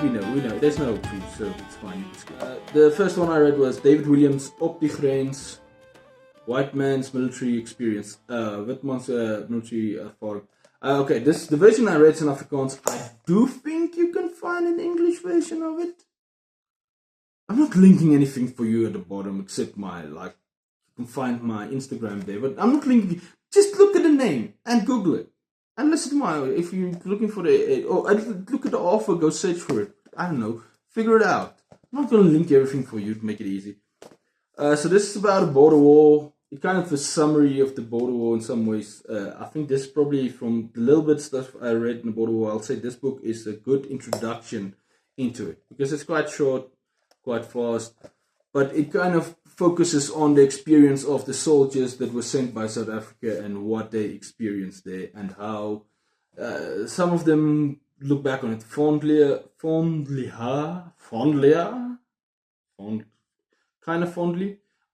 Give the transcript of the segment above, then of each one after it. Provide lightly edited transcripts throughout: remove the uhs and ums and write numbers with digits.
we know. There's no proof, so it's fine. The first one I read was David Williams, Op die Grens, White Man's Military Experience. Wit man's military ervaring. Okay, the version I read is in Afrikaans. I do think you can find an English version of it. I'm not linking anything for you at the bottom except you can find my Instagram there, but I'm not linking. Just look at the name and Google it. And listen to if you're looking for look at the offer, go search for it. I don't know, figure it out. I'm not going to link everything for you to make it easy. So this is about a border war. It's kind of a summary of the border war in some ways. I think this is probably from the little bit stuff I read in the border war. I'll say this book is a good introduction into it because it's quite short, quite fast, but it kind of focuses on the experience of the soldiers that were sent by South Africa and what they experienced there and how some of them look back on it fondly,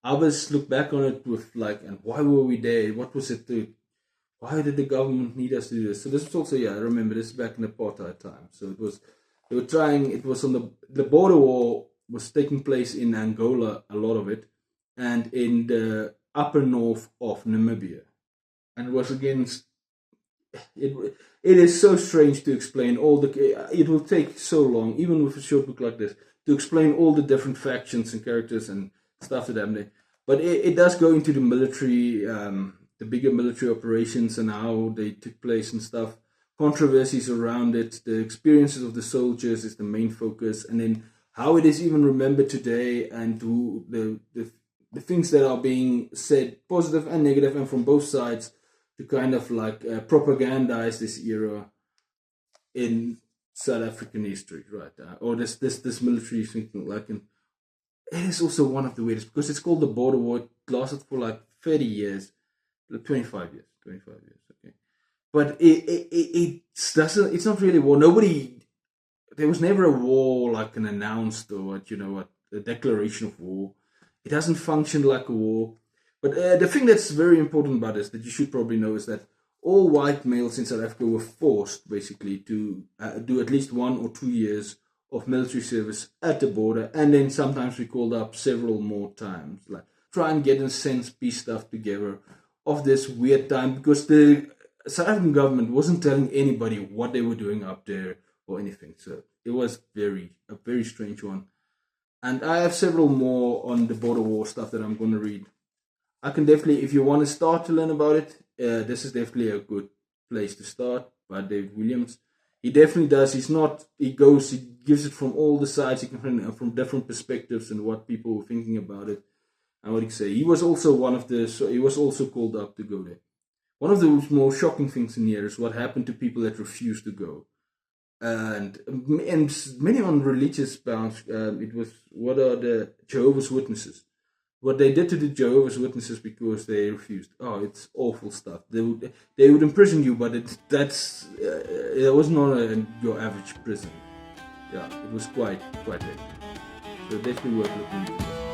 Others look back on it with and why were we there? What was it? Why did the government need us to do this? So this was also, I remember this back in the apartheid time. So it was on the border war was taking place in Angola, a lot of it, and in the upper north of Namibia. And it was against, it is so strange to explain it will take so long, even with a short book like this, to explain all the different factions and characters and stuff that happened there. But it does go into the military, the bigger military operations and how they took place and stuff, controversies around it, the experiences of the soldiers is the main focus, and then how it is even remembered today, and the things that are being said, positive and negative, and from both sides, to kind of propagandize this era in South African history, right? Or this military thinking, it is also one of the weirdest because it's called the Border War. It lasted for 30 years, 25 years, okay. But it's not really war. There was never a war announced or a declaration of war. It doesn't function like a war. But the thing that's very important about this that you should probably know is that all white males in South Africa were forced basically to do at least 1 or 2 years of military service at the border, and then sometimes we called up several more times, try and get in a sense piece stuff together of this weird time, because the South African government wasn't telling anybody what they were doing up there or anything. So it was a very strange one. And I have several more on the border war stuff that I'm going to read. I can definitely, if you want to start to learn about it, this is definitely a good place to start, by David Williams. He definitely does. He gives it from all the sides, from different perspectives and what people were thinking about it. And what he say, he was also called up to go there. One of the more shocking things in here is what happened to people that refused to go. And many on religious bounds, it was, what are the Jehovah's Witnesses? What they did to the Jehovah's Witnesses because they refused. Oh, it's awful stuff. They would imprison you, but it was not your average prison. Yeah, it was quite heavy. So definitely worth looking into.